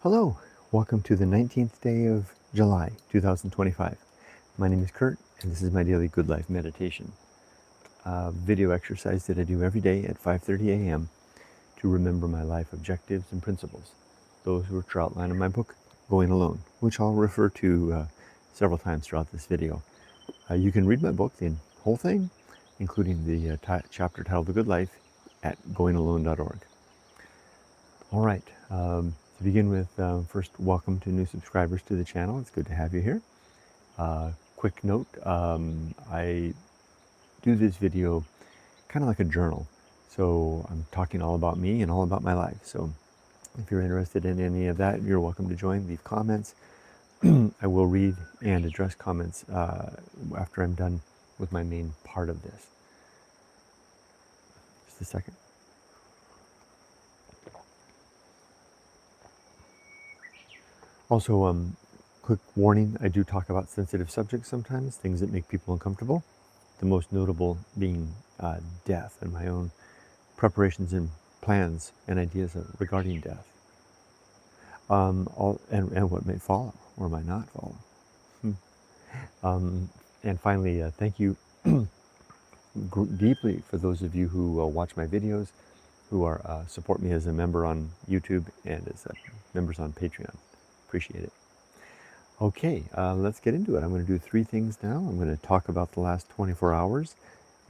Hello, welcome to the 19th day of July 2025. My name is Kurt, and this is my daily Good Life meditation. Video exercise that I do every day at 5:30 a.m. to remember my life objectives and principles, those which are outlined in my book, Going Alone, which I'll refer to several times throughout this video. You can read my book, the whole thing, including the chapter titled The Good Life, at goingalone.org. All right. To begin with, first, welcome to new subscribers to the channel. It's good to have you here. Quick note, I do this video kind of like a journal. So I'm talking all about me and all about my life. So if you're interested in any of that, you're welcome to join. Leave comments. I will read and address comments after I'm done with my main part of this. Just a second. Also, quick warning, I do talk about sensitive subjects sometimes, things that make people uncomfortable. The most notable being death and my own preparations and plans and ideas regarding death. And what may follow or might not follow. And finally, thank you deeply for those of you who watch my videos, who are support me as a member on YouTube and as members on Patreon. Appreciate it. Okay, let's get into it. I'm going to do three things now. I'm going to talk about the last 24 hours.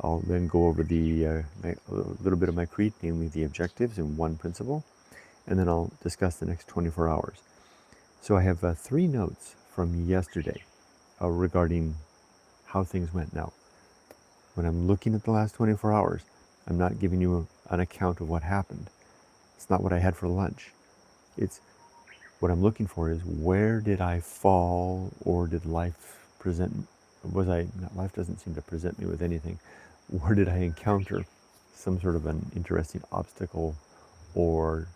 I'll then go over a little bit of my creed, namely the objectives and one principle, and then I'll discuss the next 24 hours. So I have three notes from yesterday regarding how things went. Now, when I'm looking at the last 24 hours, I'm not giving you an account of what happened. It's not what I had for lunch. It's what I'm looking for is, where did I fall, or did life present, life doesn't seem to present me with anything. Where did I encounter some sort of an interesting obstacle or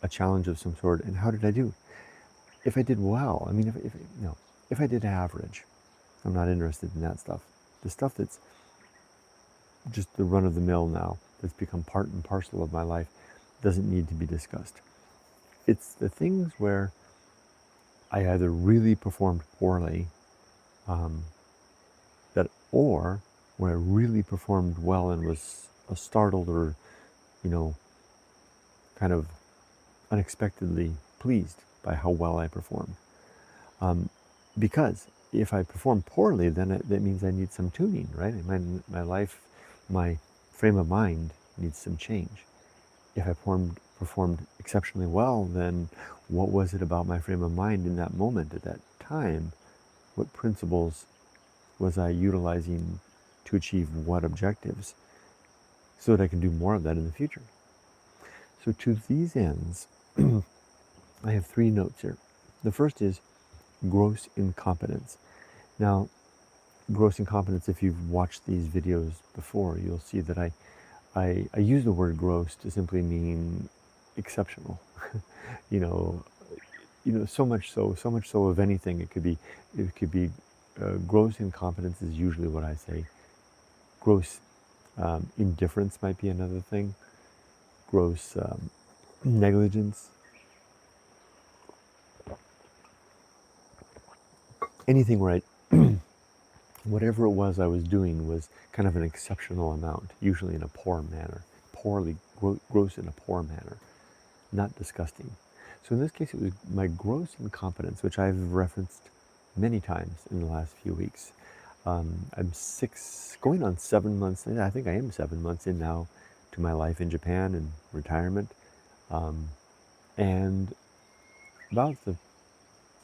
a challenge of some sort, and how did I do? If I did well, I mean, if I did average, I'm not interested in that stuff. The stuff that's just the run of the mill now, that's become part and parcel of my life, doesn't need to be discussed. It's the things where I either really performed poorly, or where I really performed well and was startled or, kind of unexpectedly pleased by how well I performed. Because if I perform poorly, then that means I need some tuning, right? My life, my frame of mind needs some change. If I performed exceptionally well, then what was it about my frame of mind in that moment, at that time? What principles was I utilizing to achieve what objectives, so that I can do more of that in the future? So to these ends, I have three notes here. The first is gross incompetence. Now, gross incompetence, if you've watched these videos before, you'll see that I use the word gross to simply mean exceptional. So much so of anything. It could be gross incompetence is usually what I say. Gross indifference might be another thing. Gross negligence. Anything where whatever it was I was doing was kind of an exceptional amount, usually in a poor manner, gross in a poor manner, not disgusting. So in this case, it was my gross incompetence, which I've referenced many times in the last few weeks. I'm going on 7 months, I think I am 7 months in now to my life in Japan and retirement. And about the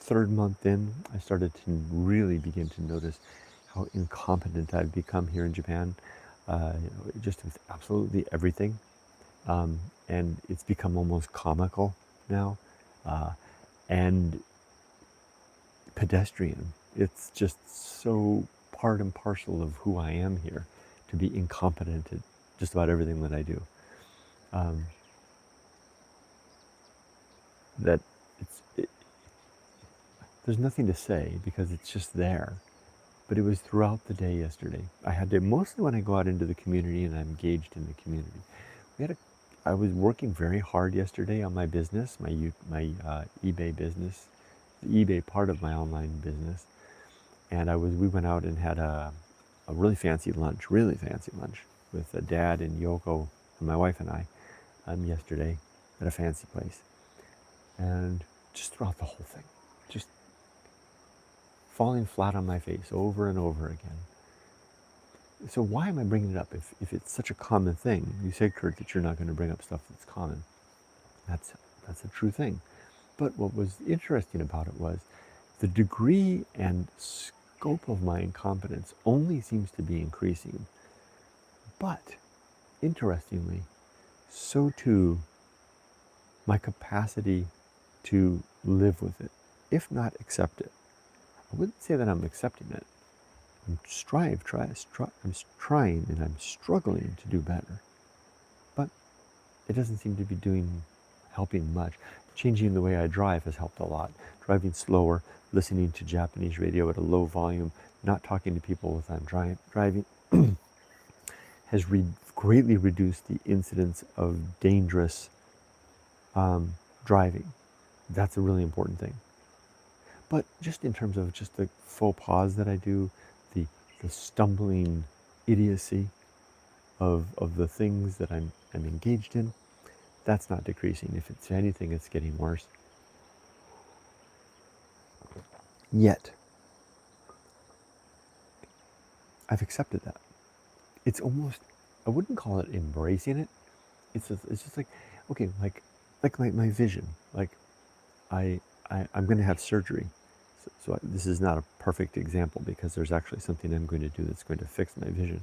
third month in, I started to really begin to notice how incompetent I've become here in Japan, just with absolutely everything. And it's become almost comical now, and pedestrian. It's just so part and parcel of who I am here, to be incompetent at just about everything that I do. There's nothing to say, because it's just there. But it was throughout the day yesterday. I had to, mostly when I go out into the community and I'm engaged in the community. We had I was working very hard yesterday on my business, my eBay business, the eBay part of my online business, and we went out and had a really fancy lunch with Dad and Yoko and my wife and I yesterday at a fancy place, and just throughout the whole thing, just falling flat on my face over and over again. So why am I bringing it up if it's such a common thing? You said, Kurt, that you're not going to bring up stuff that's common. That's a true thing. But what was interesting about it was the degree and scope of my incompetence only seems to be increasing. But interestingly, so too my capacity to live with it, if not accept it. I wouldn't say that I'm accepting it. I'm trying and I'm struggling to do better. But it doesn't seem to be helping much. Changing the way I drive has helped a lot. Driving slower, listening to Japanese radio at a low volume, not talking to people as I'm driving has greatly reduced the incidence of dangerous driving. That's a really important thing. But just in terms of just the faux pas that I do, the stumbling idiocy of the things that I'm engaged in, that's not decreasing. If it's anything, it's getting worse. Yet, I've accepted that. It's almost, I wouldn't call it embracing it. It's just like, okay, like my vision. Like, I'm going to have surgery. So this is not a perfect example because there's actually something I'm going to do that's going to fix my vision.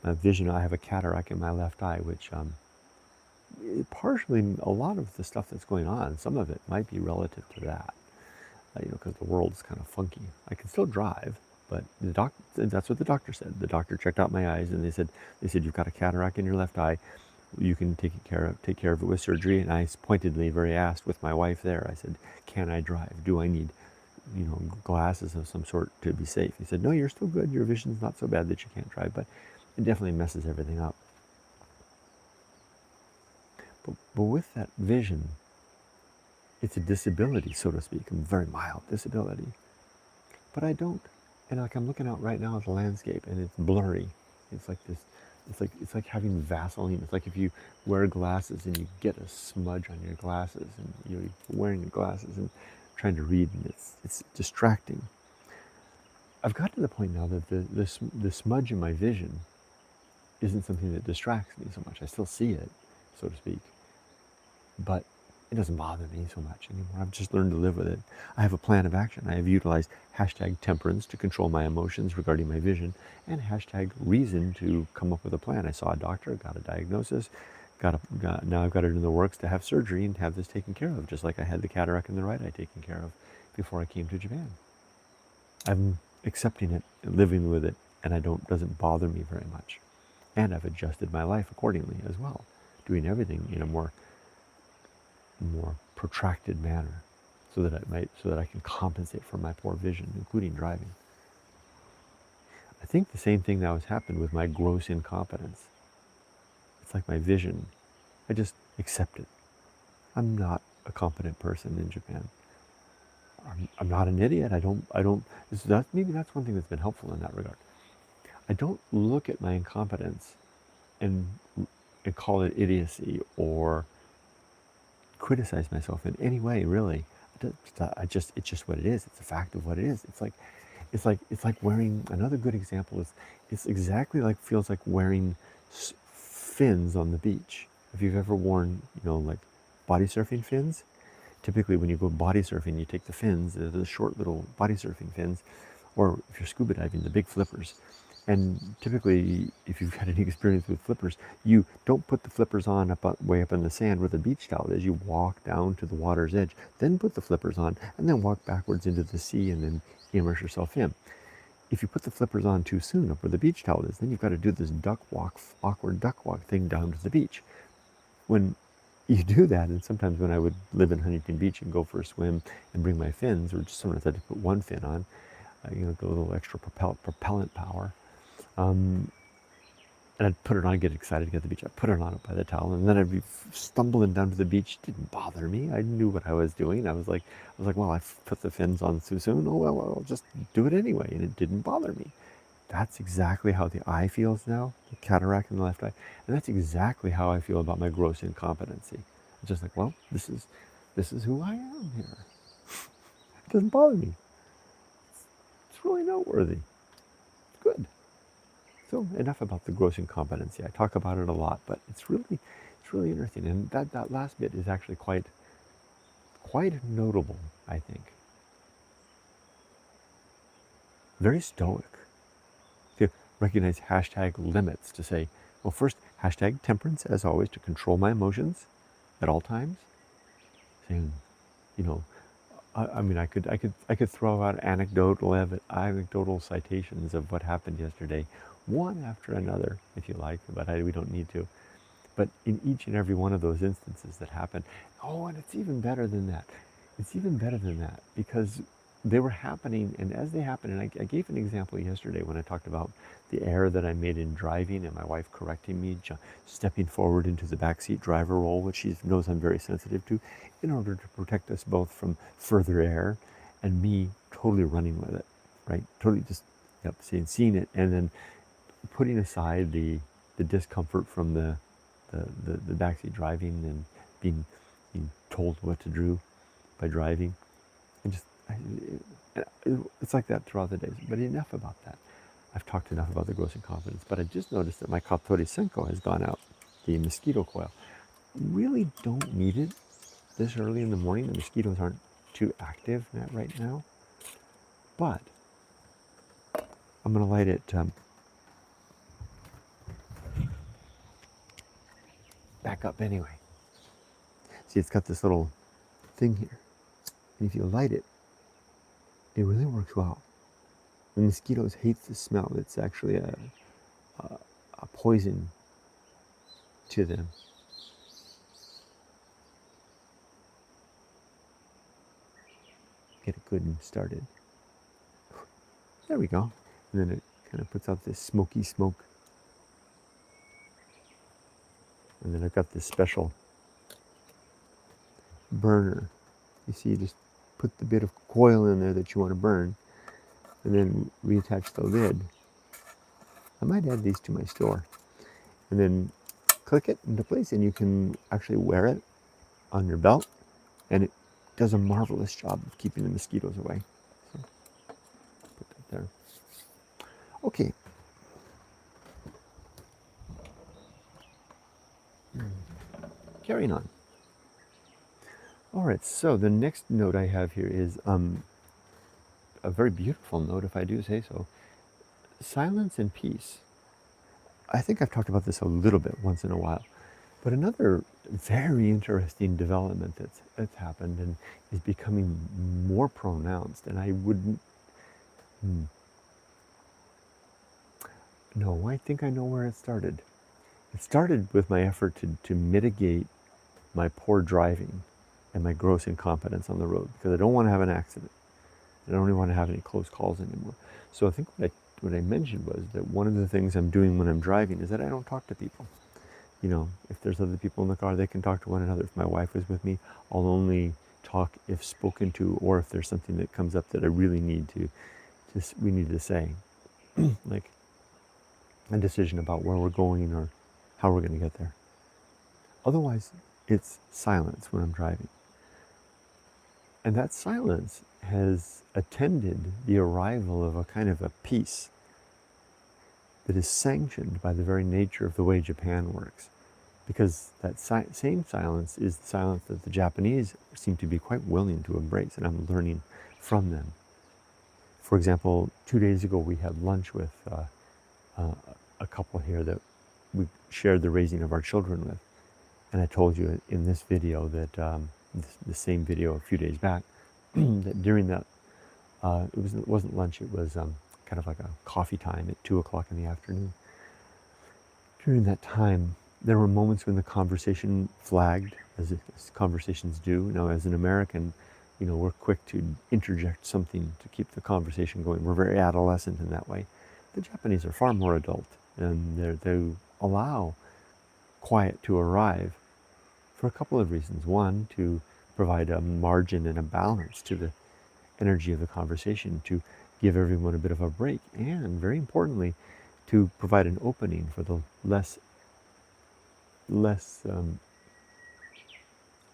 My vision, I have a cataract in my left eye, which partially a lot of the stuff that's going on, some of it might be relative to that. Because the world's kind of funky. I can still drive, but that's what the doctor said. The doctor checked out my eyes and they said you've got a cataract in your left eye. You can take care of it with surgery. And I pointedly asked with my wife there, I said, can I drive? Do I need glasses of some sort to be safe? He said, no, you're still good. Your vision's not so bad that you can't drive, but it definitely messes everything up. But with that vision, it's a disability, so to speak, a very mild disability. But I don't, and like I'm looking out right now at the landscape and it's blurry. It's like this, it's like having Vaseline. It's like if you wear glasses and you get a smudge on your glasses and you're wearing your glasses and trying to read and it's distracting. I've got to the point now that the smudge in my vision isn't something that distracts me so much. I still see it, so to speak, but it doesn't bother me so much anymore. I've just learned to live with it. I have a plan of action. I have utilized #Temperance to control my emotions regarding my vision, and #Reason to come up with a plan. I saw a doctor, got a diagnosis, now I've got it in the works to have surgery and have this taken care of, just like I had the cataract in the right eye taken care of before I came to Japan. I'm accepting it, living with it, and doesn't bother me very much. And I've adjusted my life accordingly as well, doing everything in a more protracted manner, so that I can compensate for my poor vision, including driving. I think the same thing now has happened with my gross incompetence. It's like my vision. I just accept it. I'm not a competent person in Japan. I'm not an idiot. Maybe that's one thing that's been helpful in that regard. I don't look at my incompetence and call it idiocy or criticize myself in any way, really. It's just what it is. It's a fact of what it is. It's like wearing, another good example is, it's exactly feels like wearing fins on the beach. If you've ever worn, like body surfing fins, typically when you go body surfing, you take the fins, the short little body surfing fins, or if you're scuba diving, the big flippers. And typically, if you've had any experience with flippers, you don't put the flippers on way up in the sand where the beach towel is. You walk down to the water's edge, then put the flippers on, and then walk backwards into the sea and then immerse yourself in. If you put the flippers on too soon up where the beach towel is, then you've got to do this awkward duck walk thing down to the beach. When you do that, and sometimes when I would live in Huntington Beach and go for a swim and bring my fins, or just sometimes I had to put one fin on, a little extra propellant power. And I'd put it on, get excited to get to the beach. I'd put it on by the towel, and then I'd be stumbling down to the beach. It didn't bother me. I knew what I was doing. I was like, well, I put the fins on too soon. Oh well, I'll just do it anyway, and it didn't bother me. That's exactly how the eye feels now, the cataract in the left eye, and that's exactly how I feel about my gross incompetency. It's just like, well, this is who I am here. It doesn't bother me. It's really noteworthy. It's good. So enough about the gross incompetency. I talk about it a lot, but it's really interesting. And that last bit is actually quite notable, I think. Very stoic. To recognize hashtag limits, to say, well, first, hashtag temperance, as always, to control my emotions at all times. Saying, you know, I mean, I could throw out anecdotal citations of what happened yesterday, one after another, if you like, but we don't need to. But in each and every one of those instances that happened, oh, and it's even better than that. It's even better than that, because they were happening, and as they happened, and I gave an example yesterday when I talked about the error that I made in driving and my wife correcting me, stepping forward into the backseat driver role, which she knows I'm very sensitive to, in order to protect us both from further error, and me totally running with it, right? Totally just seeing it, and then putting aside the discomfort from the backseat driving and being told what to do by driving, and just it's like that throughout the days. But enough about that. I've talked enough about the gross incompetence, but I just noticed that my Cultivate Senko has gone out, the mosquito coil. Really don't need it this early in the morning. The mosquitoes aren't too active right now, but I'm going to light it back up anyway. See, it's got this little thing here, and if you light it, it really works well. The mosquitoes hate the smell. It's actually a poison to them. Get it good and started. There we go. And then it kind of puts out this smoky smoke. And then I've got this special burner. You see, you just put the bit of coil in there that you want to burn, and then reattach the lid. I might add these to my store. And then click it into place, and you can actually wear it on your belt, and it does a marvelous job of keeping the mosquitoes away. So, put that there. Okay. Carrying on. All right, so the next note I have here is a very beautiful note, if I do say so. Silence and peace. I think I've talked about this a little bit once in a while, but another very interesting development that's happened and is becoming more pronounced, and I wouldn't... No, I think I know where it started. It started with my effort to mitigate my poor driving and my gross incompetence on the road, because I don't want to have an accident. I don't really want to have any close calls anymore. So I think what I mentioned was that one of the things I'm doing when I'm driving is that I don't talk to people. You know, if there's other people in the car, they can talk to one another. If my wife is with me, I'll only talk if spoken to, or if there's something that comes up that I really need we need to say, like a decision about where we're going or how we're going to get there. Otherwise, it's silence when I'm driving. And that silence has attended the arrival of a kind of a peace that is sanctioned by the very nature of the way Japan works. Because that same silence is the silence that the Japanese seem to be quite willing to embrace, and I'm learning from them. For example, 2 days ago we had lunch with a couple here that we shared the raising of our children with. And I told you in this video that, the same video a few days back, that during that, it wasn't lunch, it was kind of like a coffee time at 2 o'clock in the afternoon. During that time, there were moments when the conversation flagged, as conversations do. Now, as an American, you know, we're quick to interject something to keep the conversation going. We're very adolescent in that way. The Japanese are far more adult. and to allow quiet to arrive for a couple of reasons. One, to provide a margin and a balance to the energy of the conversation, to give everyone a bit of a break, and very importantly, to provide an opening for the less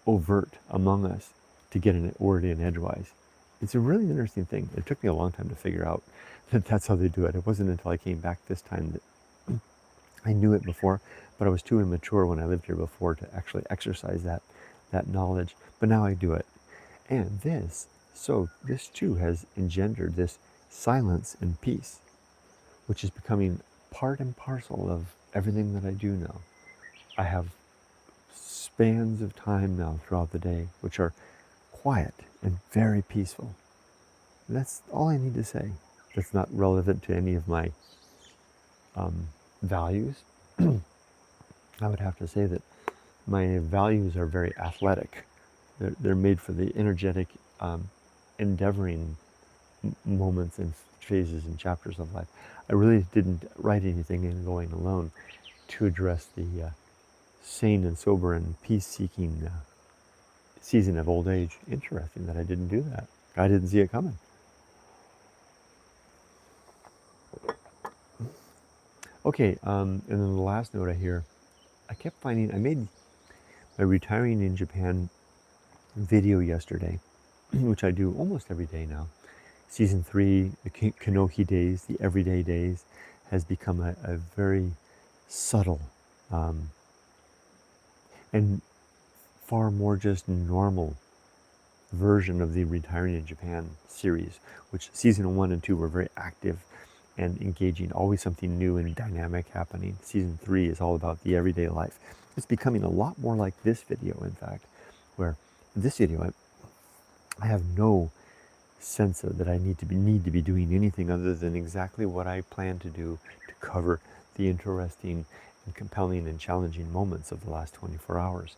overt among us to get a word in edgewise. It's a really interesting thing. It took me a long time to figure out that that's how they do it. It wasn't until I came back this time that I knew it before, but I was too immature when I lived here before to actually exercise that knowledge. But now I do it. And this too has engendered this silence and peace, which is becoming part and parcel of everything that I do now. I have spans of time now throughout the day which are quiet and very peaceful. And that's all I need to say. That's not relevant to any of my values. I would have to say that my values are very athletic. They're made for the energetic, endeavoring moments and phases and chapters of life. I really didn't write anything in Going Alone to address the sane and sober and peace-seeking season of old age. Interesting that I didn't do that. I didn't see it coming. Okay, and then the last note I hear, I kept finding, I made my retiring in Japan video yesterday, which I do almost every day now. Season 3, the Kanohi days, the everyday days, has become a very subtle and far more just normal version of the Retiring in Japan series, which season 1 and 2 were very active and engaging, always something new and dynamic happening. Season 3 is all about the everyday life. It's becoming a lot more like this video, in fact, where in this video I have no sense of that I need to be doing anything other than exactly what I plan to do to cover the interesting and compelling and challenging moments of the last 24 hours.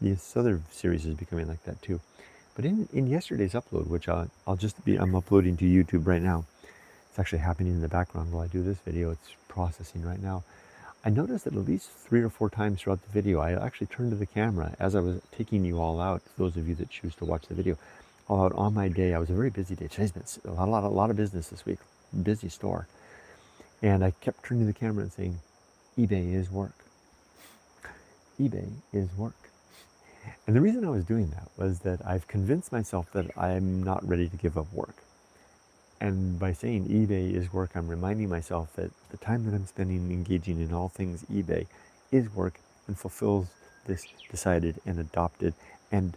This other series is becoming like that too. But in yesterday's upload, which I'm uploading to YouTube right now. It's actually happening in the background while I do this video. It's processing right now. I noticed that at least 3 or 4 times throughout the video, I actually turned to the camera as I was taking you all out, those of you that choose to watch the video, all out on my day. I was a very busy day. Today's been a lot of business this week, busy store. And I kept turning to the camera and saying, eBay is work. eBay is work. And the reason I was doing that was that I've convinced myself that I'm not ready to give up work. And by saying eBay is work, I'm reminding myself that the time that I'm spending engaging in all things eBay is work and fulfills this decided and adopted and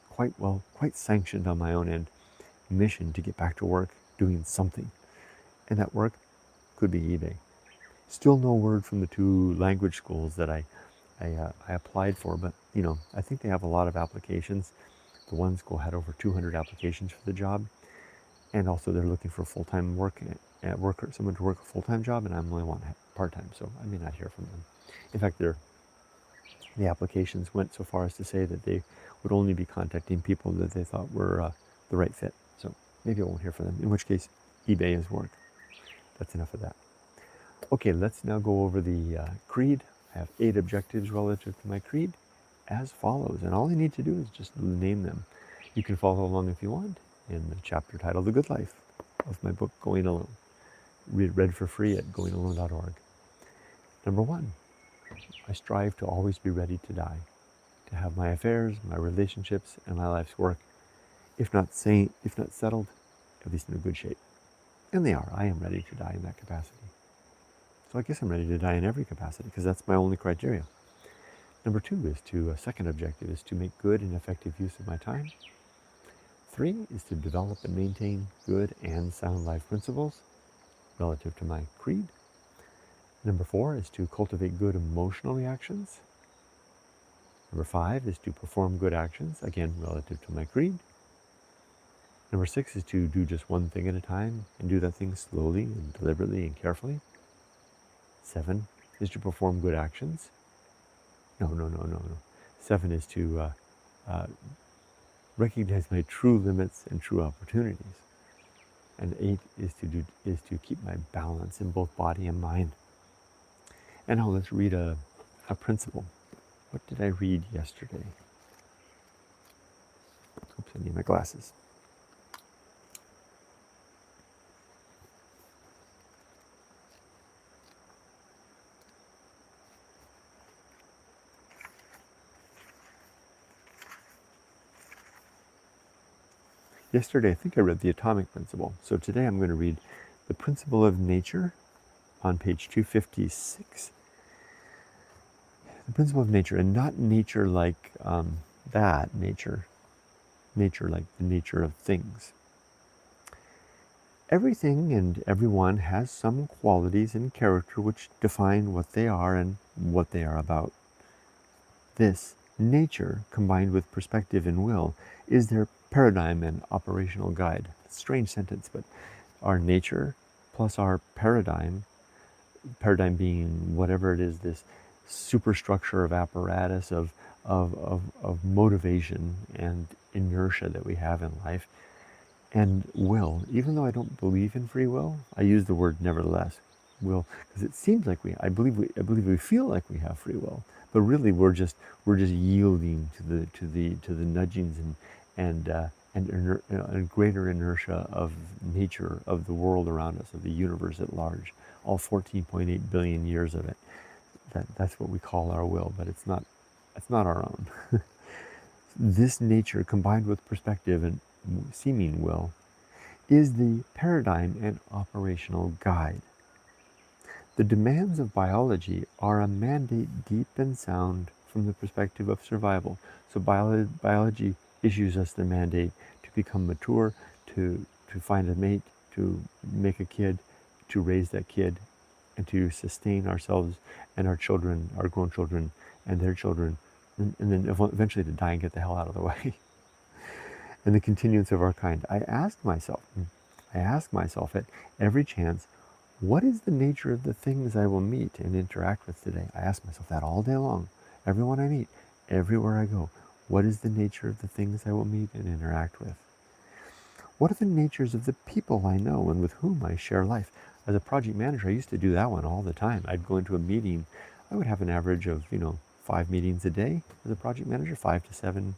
quite sanctioned on my own end mission to get back to work doing something. And that work could be eBay. Still no word from the 2 language schools that I applied for, but I think they have a lot of applications. The one school had over 200 applications for the job. And also they're looking for full-time someone to work a full-time job, and I'm only one part-time, so I may not hear from them. In fact, the applications went so far as to say that they would only be contacting people that they thought were the right fit. So maybe I won't hear from them, in which case eBay is work. That's enough of that. Okay, let's now go over the creed. I have 8 objectives relative to my creed as follows, and all I need to do is just name them. You can follow along if you want in the chapter titled The Good Life of my book, Going Alone. Read for free at goingalone.org. Number 1, I strive to always be ready to die, to have my affairs, my relationships, and my life's work, if not settled, at least in a good shape. And they are. I am ready to die in that capacity. So I guess I'm ready to die in every capacity, because that's my only criteria. Number 2 is second objective is to make good and effective use of my time. 3 is to develop and maintain good and sound life principles relative to my creed. Number 4 is to cultivate good emotional reactions. Number 5 is to perform good actions, again, relative to my creed. Number 6 is to do just one thing at a time and do that thing slowly and deliberately and carefully. 7 is to perform good actions. No. 7 is to recognize my true limits and true opportunities. And 8 is to keep my balance in both body and mind. And now let's read a principle. What did I read yesterday? Oops, I need my glasses. Yesterday, I think I read the atomic principle. So today I'm going to read the principle of nature on page 256. The principle of nature, and not nature like that nature like the nature of things. Everything and everyone has some qualities and character which define what they are and what they are about. This nature, combined with perspective and will, is their paradigm and operational guide. Strange sentence, but our nature plus our paradigm being whatever it is, this superstructure of apparatus of motivation and inertia that we have in life, and will. Even though I don't believe in free will, I use the word nevertheless, will, because it seems like I believe we feel like we have free will, but really we're just yielding to the nudgings and greater inertia of nature, of the world around us, of the universe at large, all 14.8 billion years of it. That's what we call our will, but it's not our own. This nature, combined with perspective and seeming will, is the paradigm and operational guide. The demands of biology are a mandate deep and sound from the perspective of survival. So biology issues us the mandate to become mature, to find a mate, to make a kid, to raise that kid, and to sustain ourselves and our children, our grown children, and their children, and then eventually to die and get the hell out of the way. And the continuance of our kind. I ask myself at every chance, what is the nature of the things I will meet and interact with today? I ask myself that all day long. Everyone I meet, everywhere I go. What is the nature of the things I will meet and interact with? What are the natures of the people I know and with whom I share life? As a project manager, I used to do that one all the time. I'd go into a meeting. I would have an average of, 5 meetings a day as a project manager, 5 to 7,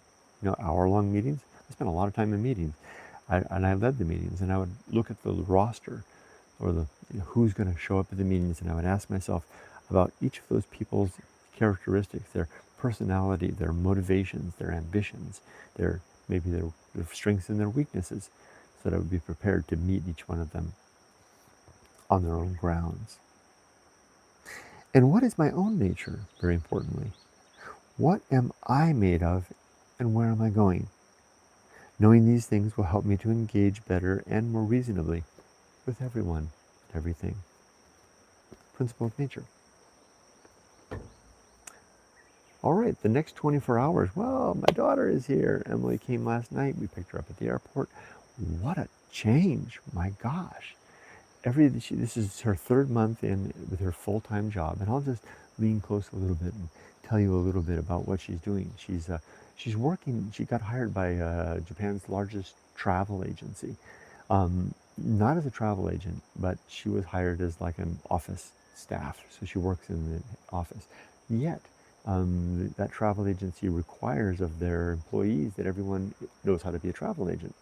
hour-long meetings. I spent a lot of time in meetings. I led the meetings, and I would look at the roster or who's going to show up at the meetings, and I would ask myself about each of those people's characteristics, their personality, their motivations, their ambitions, maybe their strengths and their weaknesses, so that I would be prepared to meet each one of them on their own grounds. And what is my own nature, very importantly? What am I made of, and where am I going? Knowing these things will help me to engage better and more reasonably with everyone, everything. Principle of nature. All right, the next 24 hours. Well, my daughter is here. Emily came last night. We picked her up at the airport. What a change. My gosh. This is her 3rd month in with her full-time job. And I'll just lean close a little bit and tell you a little bit about what she's doing. She's working. She got hired by Japan's largest travel agency. Not as a travel agent, but she was hired as like an office staff. So she works in the office. Yet, that travel agency requires of their employees that everyone knows how to be a travel agent.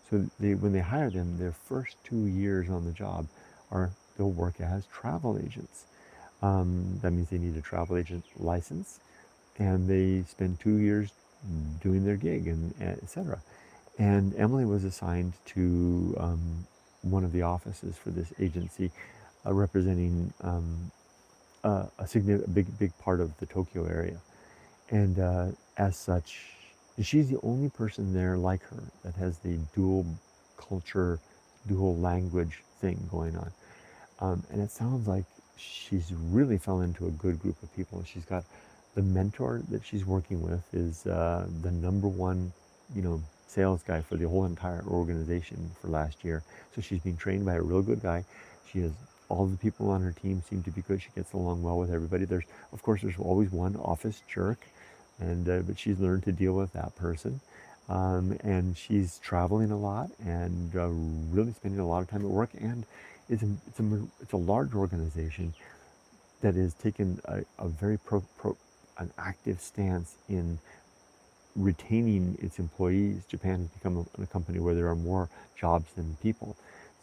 So when they hire them, their first 2 years on the job they'll work as travel agents. That means they need a travel agent license, and they spend 2 years doing their gig, and etc. And Emily was assigned to one of the offices for this agency, representing a big part of the Tokyo area. And as such, she's the only person there like her that has the dual culture, dual language thing going on. And it sounds like she's really fell into a good group of people. She's got the mentor that she's working with is the #1, sales guy for the whole entire organization for last year. So she's being trained by a real good guy. She has all the people on her team seem to be good. She gets along well with everybody. There's always one office jerk, but she's learned to deal with that person. And she's traveling a lot and really spending a lot of time at work. And it's a large organization that has taken a very an active stance in retaining its employees. Japan has become a company where there are more jobs than people.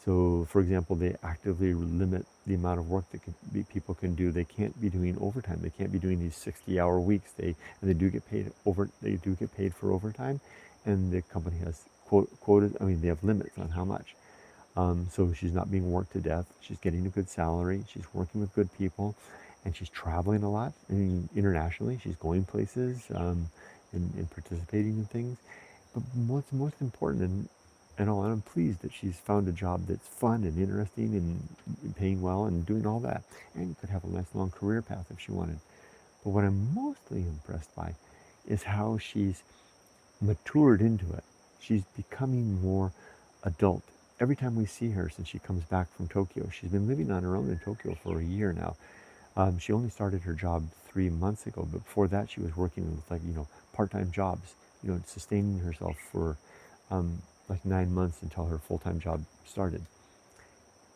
So, for example, they actively limit the amount of work that people can do. They can't be doing overtime. They can't be doing these 60-hour weeks. They do get paid They do get paid for overtime, and the company has quotas. I mean, they have limits on how much. So she's not being worked to death. She's getting a good salary. She's working with good people, and she's traveling a lot. I mean, internationally, she's going places and participating in things. But what's most important, and all, I'm pleased that she's found a job that's fun and interesting and paying well and doing all that, and could have a nice long career path if she wanted. But what I'm mostly impressed by is how she's matured into it. She's becoming more adult. Every time we see her since she comes back from Tokyo, she's been living on her own in Tokyo for a year now. She only started her job 3 months ago, but before that she was working with part-time jobs, sustaining herself for 9 months until her full-time job started.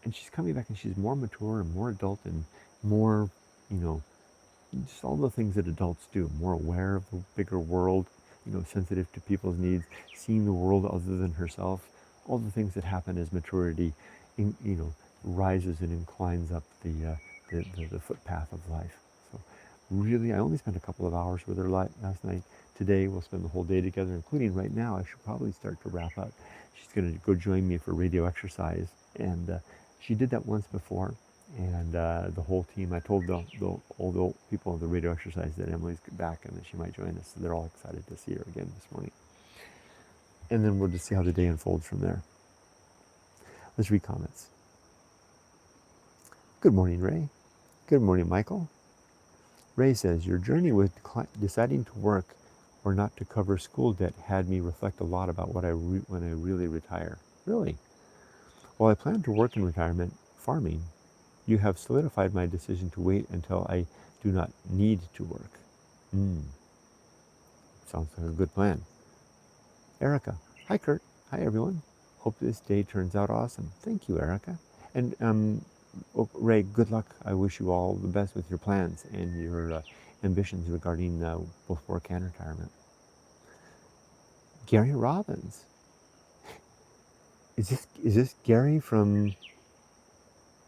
And she's coming back and she's more mature and more adult and more, just all the things that adults do, more aware of the bigger world, sensitive to people's needs, seeing the world other than herself, all the things that happen as maturity, rises and inclines up the footpath of life. So really, I only spent a couple of hours with her last night. Today, we'll spend the whole day together, including right now. I should probably start to wrap up. She's going to go join me for radio exercise, and she did that once before. And the whole team, I told all the people of the radio exercise that Emily's back and that she might join us. So they're all excited to see her again this morning. And then we'll just see how the day unfolds from there. Let's read comments. Good morning, Ray. Good morning, Michael. Ray says, your journey with deciding to work or not to cover school debt had me reflect a lot about when I really retire. Really? While I plan to work in retirement farming, you have solidified my decision to wait until I do not need to work. Sounds like a good plan. Erica. Hi, Kurt. Hi, everyone. Hope this day turns out awesome. Thank you, Erica. And Ray, good luck. I wish you all the best with your plans and your ambitions regarding both work and retirement. Gary Robbins. Is this Gary from...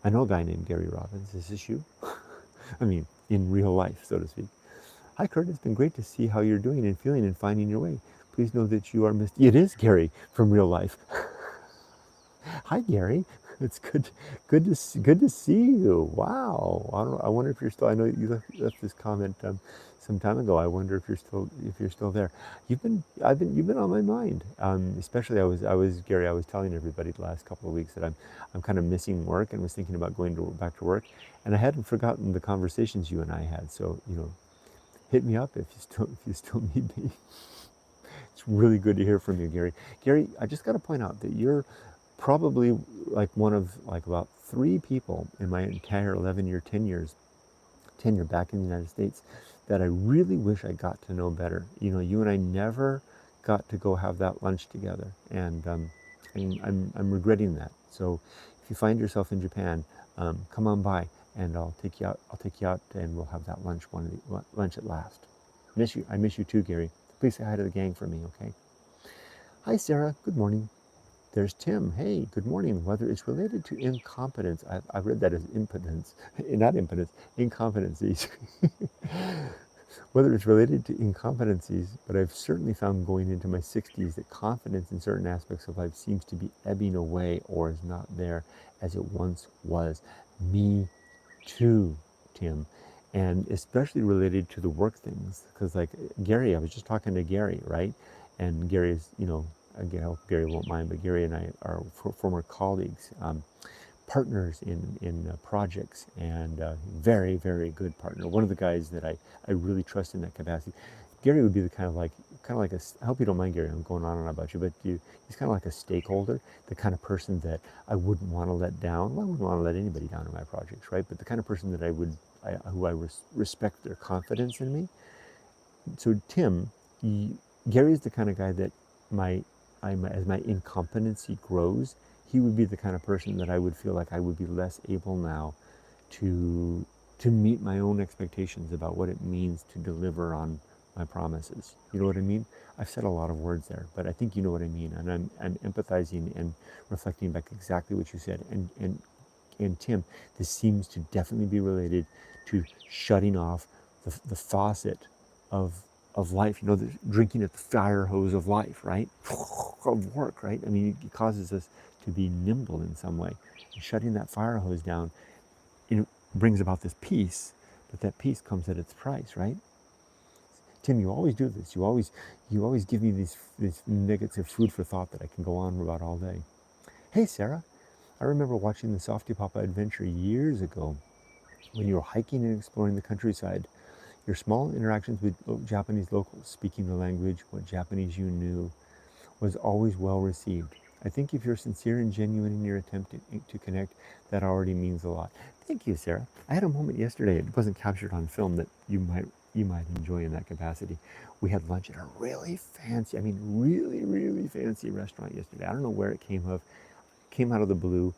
I know a guy named Gary Robbins. Is this you? I mean, in real life, so to speak. Hi, Kurt. It's been great to see how you're doing and feeling and finding your way. Please know that you are missed. It is Gary from real life. Hi, Gary. It's good to see you. Wow. I wonder if you're still. I know you left this comment some time ago. I wonder if you're still there. You've been on my mind. Especially I was Gary. I was telling everybody the last couple of weeks that I'm kind of missing work and was thinking about going back to work, and I hadn't forgotten the conversations you and I had. So hit me up if you still need me. It's really good to hear from you, Gary. Gary, I just got to point out that you're probably one of about 3 people in my entire 11-year tenure back in the United States that I really wish I got to know better. You and I never got to go have that lunch together, and I'm regretting that. So if you find yourself in Japan, come on by and I'll take you out and we'll have that lunch at last. I miss you too, Gary. Please say hi to the gang for me, okay? Hi, Sarah. Good morning. There's Tim. Hey, good morning. Whether it's related to incompetence, I read that as impotence, not impotence, incompetencies. Whether it's related to incompetencies, but I've certainly found going into my 60s that confidence in certain aspects of life seems to be ebbing away or is not there as it once was. Me too, Tim. And especially related to the work things, because Gary, I was just talking to Gary, right? And Gary is, again, I hope Gary won't mind, but Gary and I are former colleagues, partners in projects, and very, very good partner. One of the guys that I really trust in that capacity. Gary would be the kind of like I hope you don't mind, Gary, I'm going on and on about you, but he's kind of like a stakeholder, the kind of person that I wouldn't want to let down. Well, I wouldn't want to let anybody down in my projects, right? But the kind of person that I respect their confidence in me. So Tim, Gary's the kind of guy that my, as my incompetency grows, he would be the kind of person that I would feel like I would be less able now to meet my own expectations about what it means to deliver on my promises. You know what I mean? I've said a lot of words there, but I think you know what I mean. And I'm empathizing and reflecting back exactly what you said. And Tim, this seems to definitely be related to shutting off the faucet of life. You know, drinking at the fire hose of life, right? Of work, right? I mean, it causes us to be nimble in some way. And shutting that fire hose down, you know, brings about this peace, but that peace comes at its price, right? Tim, you always do this. You always give me these nuggets of food for thought that I can go on about all day. Hey, Sarah, I remember watching the softypapa adventure years ago when you were hiking and exploring the countryside. Your small interactions with Japanese locals, speaking the language, what Japanese you knew, was always well received. I think if you're sincere and genuine in your attempt to connect, that already means a lot. Thank you, Sarah. I had a moment yesterday, it wasn't captured on film, that you might enjoy in that capacity. We had lunch at a really fancy, I mean really, really fancy restaurant yesterday. I don't know where it came out of the blue.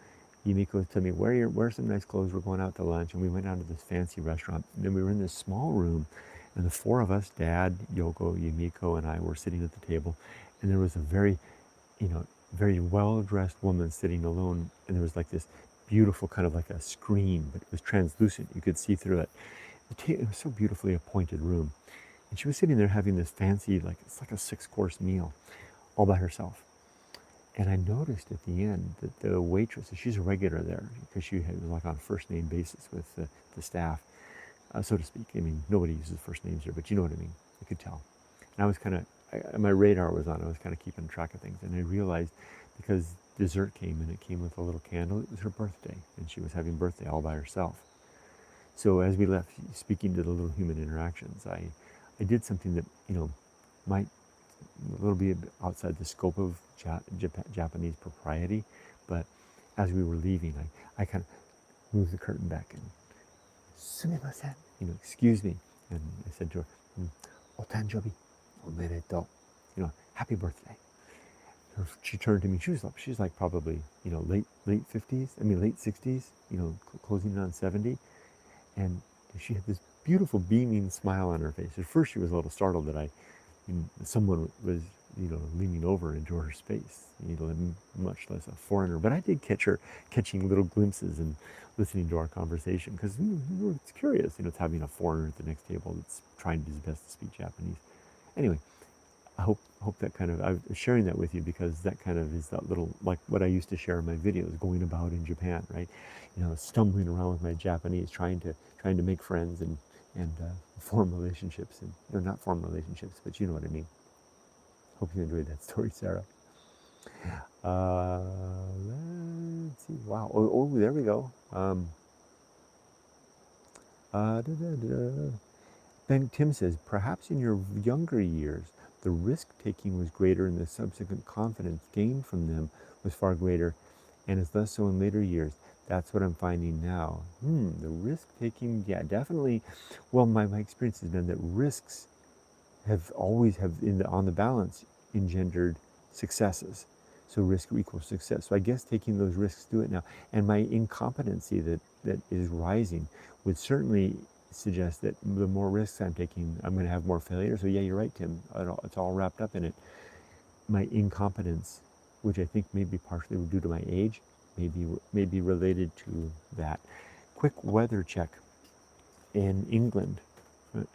Yumiko told me, wear some nice clothes, we're going out to lunch. And we went out to this fancy restaurant. And then we were in this small room, and the four of us, Dad, Yoko, Yumiko, and I, were sitting at the table. And there was a very, very well-dressed woman sitting alone. And there was like this beautiful kind of like a screen, but it was translucent. You could see through it. It was so beautifully appointed room. And she was sitting there having this fancy, it's like a 6-course meal all by herself. And I noticed at the end that the waitress, she's a regular there because she was like on a first name basis with the staff, so to speak. I mean, nobody uses first names here, but you know what I mean. I could tell. And I was kind of, my radar was on. I was kind of keeping track of things. And I realized because dessert came and it came with a little candle, it was her birthday. And she was having birthday all by herself. So as we left, speaking to the little human interactions, I did something that, might a little bit outside the scope of Japanese propriety, but as we were leaving, I kind of moved the curtain back and, sumimasen, excuse me. And I said to her, otanjobi, omedetou, happy birthday. She turned to me, she's like probably, late 50s, late 60s, closing in on 70. And she had this beautiful beaming smile on her face. At first she was a little startled that someone was, leaning over into her space, much less a foreigner. But I did catching little glimpses and listening to our conversation because it's curious, it's having a foreigner at the next table that's trying to do his best to speak Japanese. Anyway, I hope that kind of, I'm sharing that with you because that kind of is that little, like what I used to share in my videos going about in Japan, right? Stumbling around with my Japanese, trying to make friends and form relationships, and they're not form relationships, but you know what I mean. Hope you enjoyed that story, Sarah. Let's see. Wow. Oh, there we go. Ben Tim says, perhaps in your younger years, the risk-taking was greater and the subsequent confidence gained from them was far greater and is less so in later years. That's what I'm finding now. The risk-taking, yeah, definitely. Well, my experience has been that risks have always on the balance engendered successes. So risk equals success. So I guess taking those risks do it now. And my incompetency that is rising would certainly suggest that the more risks I'm taking, I'm going to have more failure. So yeah, you're right, Tim. It's all wrapped up in it. My incompetence, which I think may be partially due to my age, may be related to that. Quick weather check in England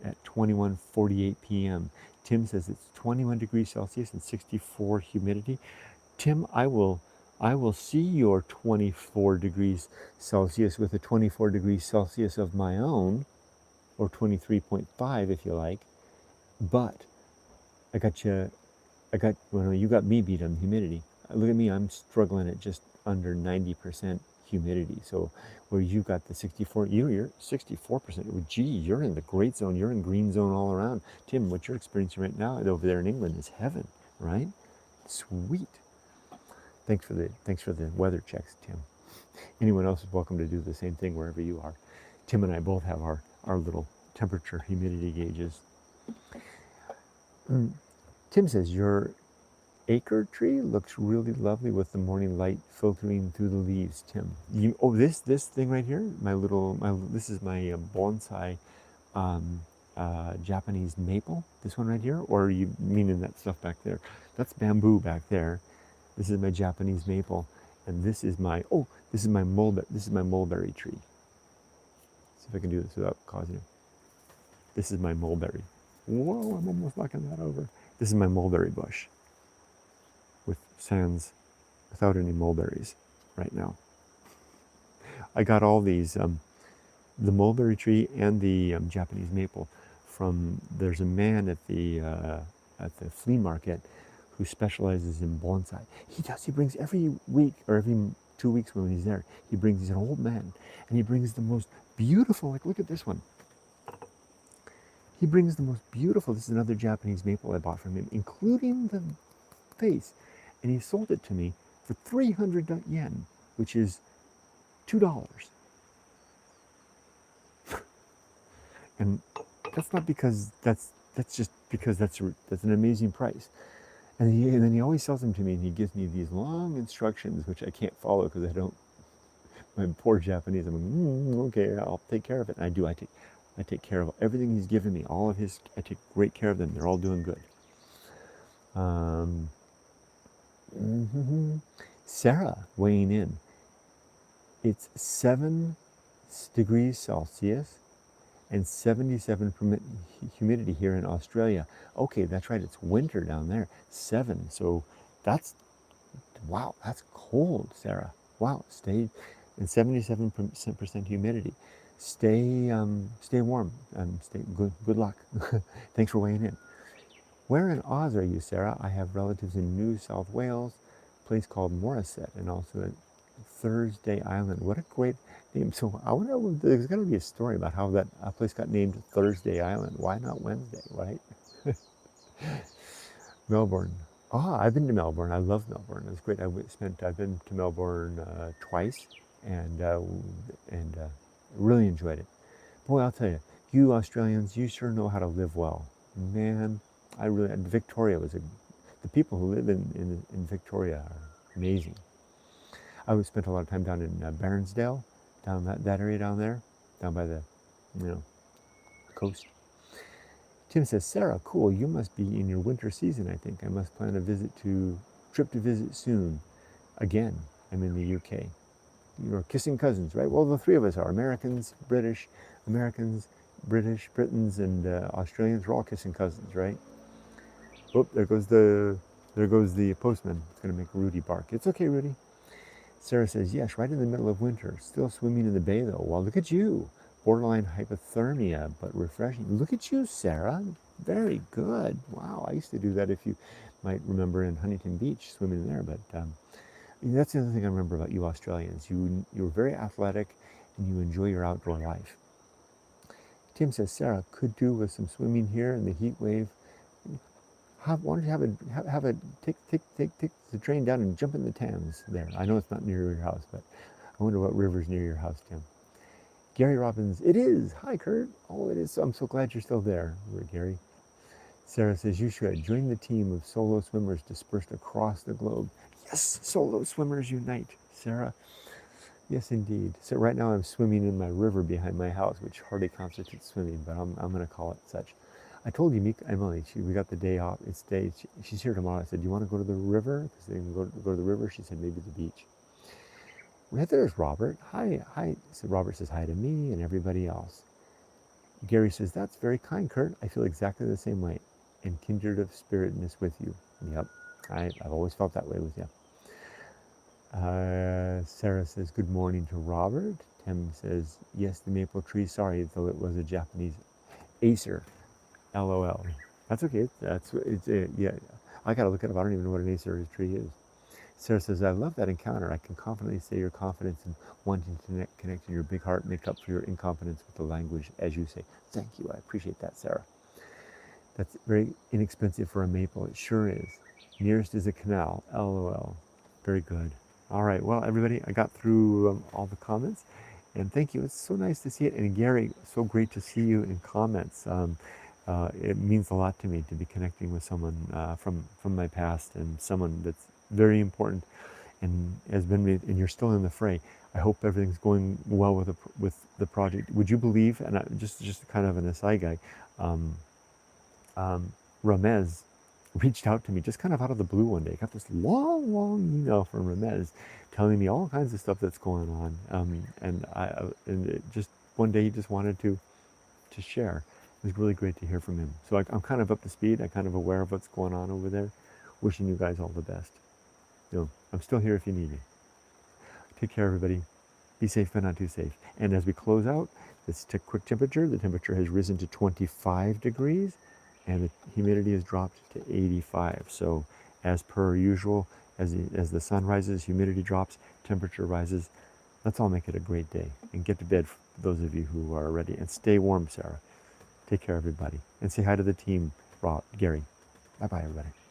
at 21:48 p.m. Tim says it's 21 degrees Celsius and 64 humidity. Tim, I will see your 24 degrees Celsius with a 24 degrees Celsius of my own, or 23.5 if you like. But you got me beat on humidity. Look at me, I'm struggling at just under 90% humidity. So where you got the 64, you're 64%. Gee, you're in the great zone. You're in green zone all around. Tim, what you're experiencing right now over there in England is heaven, right? Sweet. Thanks for the weather checks, Tim. Anyone else is welcome to do the same thing wherever you are. Tim and I both have our little temperature humidity gauges. Tim says Acre tree looks really lovely with the morning light filtering through the leaves, Tim. This thing right here, this is my bonsai um, Japanese maple. This one right here, or you meaning that stuff back there? That's bamboo back there. This is my Japanese maple, and this is my mulberry tree. See if I can do this without causing it. This is my mulberry. Whoa, I'm almost knocking that over. This is my mulberry bush with sands without any mulberries right now. I got all these, the mulberry tree and the Japanese maple there's a man at the flea market who specializes in bonsai. He brings every week or every 2 weeks when he's there, he's an old man and he brings the most beautiful, like look at this one. He brings the most beautiful, this is another Japanese maple I bought from him, including the face. And he sold it to me for 300 yen, which is $2. And that's not because that's just because that's an amazing price. And then he always sells them to me, and he gives me these long instructions, which I can't follow because I don't. My poor Japanese. I'm like, okay, I'll take care of it. And I do. I take care of everything he's given me. All of his, I take great care of them. They're all doing good. Sarah weighing in. It's 7 degrees Celsius and 77% humidity here in Australia. Okay, that's right. It's winter down there. 7. So wow, that's cold, Sarah. Wow, stay in 77% humidity. Stay warm and stay good luck. Thanks for weighing in. Where in Oz are you, Sarah? I have relatives in New South Wales, a place called Morisset, and also at Thursday Island. What a great name. So I wonder, there's got to be a story about how that place got named Thursday Island. Why not Wednesday, right? Melbourne. I've been to Melbourne. I love Melbourne. It's great. I've been to Melbourne twice, and really enjoyed it. Boy, I'll tell you, you Australians, you sure know how to live well. Man, Victoria the people who live in Victoria are amazing. I spent a lot of time down in Bairnsdale, down that area down there, down by the, coast. Tim says, Sarah, cool, you must be in your winter season, I think. I must plan a trip to visit soon. Again, I'm in the UK. You're kissing cousins, right? Well, the three of us are Americans, Britons, and Australians. We're all kissing cousins, right? Oh, there goes the postman. It's going to make Rudy bark. It's okay, Rudy. Sarah says, yes, right in the middle of winter. Still swimming in the bay, though. Well, look at you. Borderline hypothermia, but refreshing. Look at you, Sarah. Very good. Wow, I used to do that, if you might remember, in Huntington Beach, swimming in there. But that's the other thing I remember about you Australians. You're very athletic, and you enjoy your outdoor life. Tim says, Sarah, could do with some swimming here in the heat wave. Why don't you take the train down and jump in the Thames there? I know it's not near your house, but I wonder what river's near your house, Tim. Gary Robbins, it is. Hi, Kurt. Oh, it is. I'm so glad you're still there, Gary. Sarah says, you should join the team of solo swimmers dispersed across the globe. Yes, solo swimmers unite, Sarah. Yes, indeed. So right now I'm swimming in my river behind my house, which hardly constitutes swimming, but I'm going to call it such. I told you, Emily, we got the day off. She's here tomorrow. I said, do you want to go to the river? Because they can go to the river. She said, maybe the beach. Right there's Robert. Hi. So Robert says hi to me and everybody else. Gary says, that's very kind, Kurt. I feel exactly the same way. And kindred of spiritness with you. Yep, I've always felt that way with you. Sarah says, good morning to Robert. Tim says, yes, the maple tree. Sorry, though it was a Japanese acer. LOL. That's okay. Yeah. I gotta look it up. I don't even know what an acer tree is. Sarah says, I love that encounter. I can confidently say your confidence in wanting to connect in your big heart make up for your incompetence with the language, as you say. Thank you. I appreciate that, Sarah. That's very inexpensive for a maple. It sure is. Nearest is a canal. LOL. Very good. All right. Well, everybody, I got through all the comments. And thank you. It's so nice to see it. And Gary, so great to see you in comments. It means a lot to me to be connecting with someone from my past, and someone that's very important and has been made, and you're still in the fray. I hope everything's going well with the project. Would you believe? And just kind of an aside, guy, um, Ramez reached out to me just kind of out of the blue one day. I got this long email from Ramez telling me all kinds of stuff that's going on, and it just one day he just wanted to share. It was really great to hear from him. So I'm kind of up to speed. I'm kind of aware of what's going on over there. Wishing you guys all the best. I'm still here if you need me. Take care, everybody. Be safe, but not too safe. And as we close out, let's take a quick temperature. The temperature has risen to 25 degrees, and the humidity has dropped to 85. So as per usual, as the sun rises, humidity drops, temperature rises. Let's all make it a great day and get to bed for those of you who are ready. And stay warm, Sarah. Take care, everybody. And say hi to the team, Rob, Gary. Bye-bye, everybody.